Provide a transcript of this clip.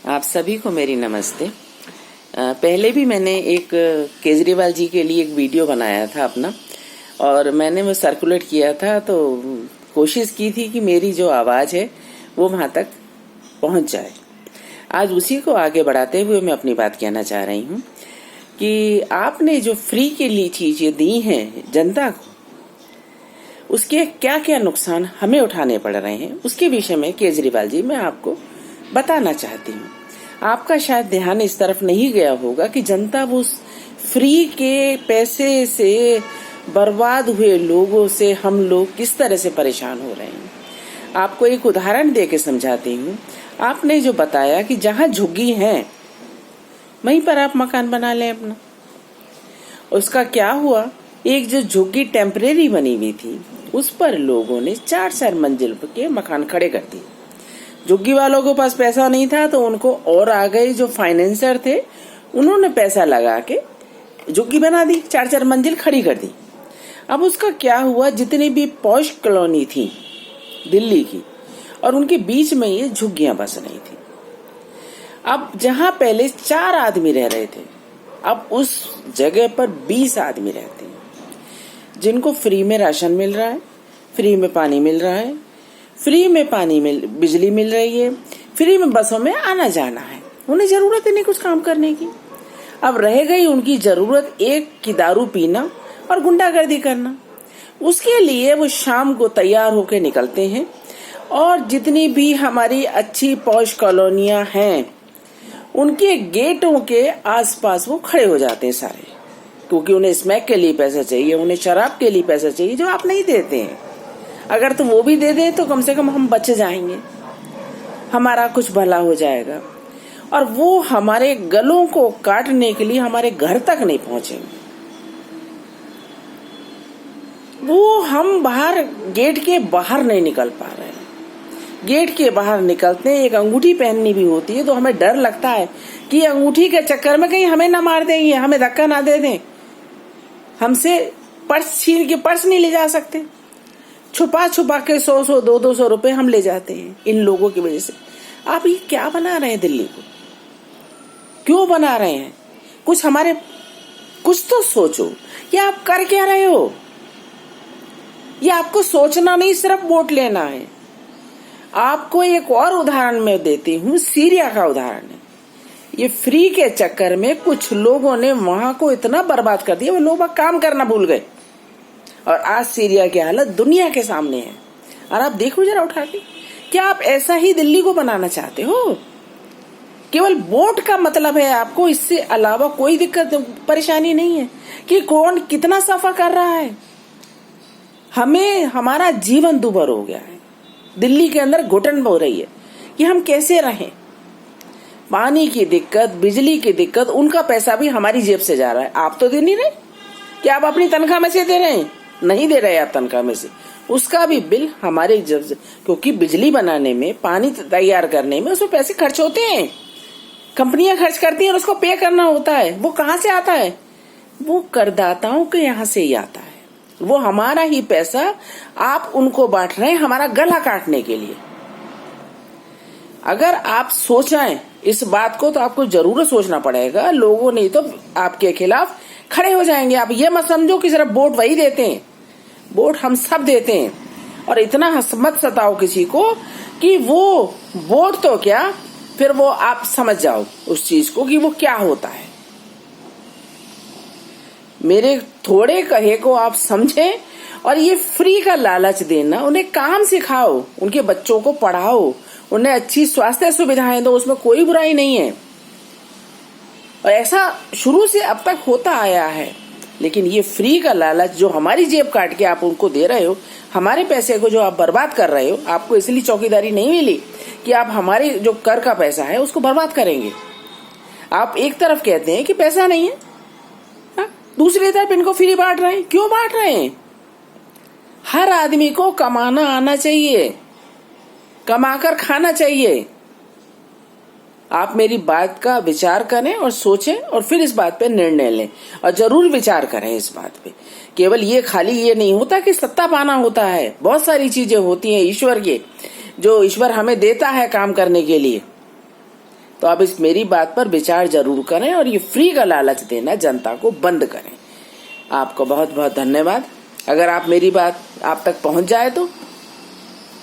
आप सभी को मेरी नमस्ते। पहले भी मैंने एक केजरीवाल जी के लिए एक वीडियो बनाया था अपना, और मैंने वो सर्कुलेट किया था, तो कोशिश की थी कि मेरी जो आवाज़ है वो वहाँ तक पहुँच जाए। आज उसी को आगे बढ़ाते हुए मैं अपनी बात कहना चाह रही हूँ कि आपने जो फ्री के लिए चीज़ें दी हैं जनता को, उसके क्या क्या नुकसान हमें उठाने पड़ रहे हैं, उसके विषय में केजरीवाल जी मैं आपको बताना चाहती हूँ। आपका शायद ध्यान इस तरफ नहीं गया होगा कि जनता वो फ्री के पैसे से बर्बाद हुए लोगों से हम लोग किस तरह से परेशान हो रहे हैं। आपको एक उदाहरण दे के समझाती हूँ। आपने जो बताया कि जहाँ झुग्गी है वहीं पर आप मकान बना लें अपना, उसका क्या हुआ? एक जो झुग्गी टेम्परेरी बनी हुई थी उस पर लोगों ने 4-4 मंजिल के मकान खड़े कर दिए। झुग्गी वालों के पास पैसा नहीं था तो उनको और आ गए जो फाइनेंसर थे, उन्होंने पैसा लगा के झुग्गी बना दी, 4-4 मंजिल खड़ी कर दी। अब उसका क्या हुआ, जितनी भी पॉश कॉलोनी थी दिल्ली की, और उनके बीच में ये झुग्गियां बस रही थी। अब जहां पहले 4 आदमी रह रहे थे, अब उस जगह पर 20 आदमी रहते हैं, जिनको फ्री में राशन मिल रहा है, फ्री में पानी मिल रहा है, फ्री में बिजली मिल रही है, फ्री में बसों में आना जाना है। उन्हें जरूरत ही नहीं कुछ काम करने की। अब रह गई उनकी जरूरत एक की दारू पीना और गुंडागर्दी करना। उसके लिए वो शाम को तैयार होकर निकलते हैं, और जितनी भी हमारी अच्छी पॉश कॉलोनियां हैं उनके गेटों के आसपास वो खड़े हो जाते हैं सारे, क्योंकि उन्हें स्मैक के लिए पैसा चाहिए, उन्हें शराब के लिए पैसा चाहिए, जो आप नहीं देते हैं। अगर तो वो भी दे दे तो कम से कम हम बच जाएंगे, हमारा कुछ भला हो जाएगा। और वो हमारे गलों को काटने के लिए हमारे घर तक नहीं पहुंचेंगे। वो हम बाहर गेट के बाहर नहीं निकल पा रहे हैं। गेट के बाहर निकलते हैं, एक अंगूठी पहननी भी होती है तो हमें डर लगता है कि अंगूठी के चक्कर में कहीं हमें ना मार देंगे, हमें धक्का ना दे दें, हमसे पर्स छीन के पर्स नहीं ले जा सकते। छुपा छुपा के 100-100, 200-200 रुपए हम ले जाते हैं इन लोगों की वजह से। आप ये क्या बना रहे हैं दिल्ली को? क्यों बना रहे हैं? कुछ तो सोचो। ये आप कर क्या रहे हो? ये आपको सोचना नहीं, सिर्फ वोट लेना है। आपको एक और उदाहरण मैं देती हूँ, सीरिया का उदाहरण है। ये फ्री के चक्कर में कुछ लोगों ने वहां को इतना बर्बाद कर दिया, वो लोग काम करना भूल गए, और आज सीरिया की हालत दुनिया के सामने है। और आप देखो जरा उठा के, क्या आप ऐसा ही दिल्ली को बनाना चाहते हो? केवल वोट का मतलब है आपको, इससे अलावा कोई दिक्कत परेशानी नहीं है कि कौन कितना सफर कर रहा है। हमें हमारा जीवन दुभर हो गया है, दिल्ली के अंदर घुटन हो रही है कि हम कैसे रहें। पानी की दिक्कत, बिजली की दिक्कत, उनका पैसा भी हमारी जेब से जा रहा है। आप तो दे नहीं रहे, क्या आप अपनी तनख्वाह में से दे रहे हैं? नहीं दे रहे आप तनख्वाह में से, उसका भी बिल हमारे जेब से, क्योंकि बिजली बनाने में, पानी तैयार करने में उसमें पैसे खर्च होते हैं, कंपनियां खर्च करती हैं और उसको पे करना होता है। वो कहाँ से आता है? वो करदाताओं के यहाँ से ही आता है। वो हमारा ही पैसा आप उनको बांट रहे हैं हमारा गला काटने के लिए। अगर आप सोचें इस बात को तो आपको जरूर सोचना पड़ेगा। लोगों नहीं तो आपके खिलाफ खड़े हो जाएंगे। आप ये मत समझो कि सिर्फ वोट वही देते हैं, वोट हम सब देते हैं। और इतना मत सताओ किसी को कि वो वोट तो क्या, फिर वो आप समझ जाओ उस चीज को कि वो क्या होता है। मेरे थोड़े कहे को आप समझें, और ये फ्री का लालच देना, उन्हें काम सिखाओ, उनके बच्चों को पढ़ाओ, उन्हें अच्छी स्वास्थ्य सुविधाएं दो, उसमें कोई बुराई नहीं है। और ऐसा शुरू से अब तक होता आया है। लेकिन ये फ्री का लालच जो हमारी जेब काट के आप उनको दे रहे हो, हमारे पैसे को जो आप बर्बाद कर रहे हो, आपको इसलिए चौकीदारी नहीं मिली कि आप हमारे जो कर का पैसा है उसको बर्बाद करेंगे। आप एक तरफ कहते हैं कि पैसा नहीं है, दूसरी तरफ इनको फ्री बांट रहे हैं। क्यों बांट रहे हैं? हर आदमी को कमाना आना चाहिए, कमाकर खाना चाहिए। आप मेरी बात का विचार करें और सोचें, और फिर इस बात पे निर्णय लें, और जरूर विचार करें इस बात पे। केवल ये खाली ये नहीं होता कि सत्ता पाना होता है, बहुत सारी चीजें होती हैं ईश्वर के, जो ईश्वर हमें देता है काम करने के लिए। तो आप इस मेरी बात पर विचार जरूर करें और ये फ्री का लालच देना जनता को बंद करें। आपको बहुत बहुत धन्यवाद। अगर आप मेरी बात आप तक पहुंच जाए तो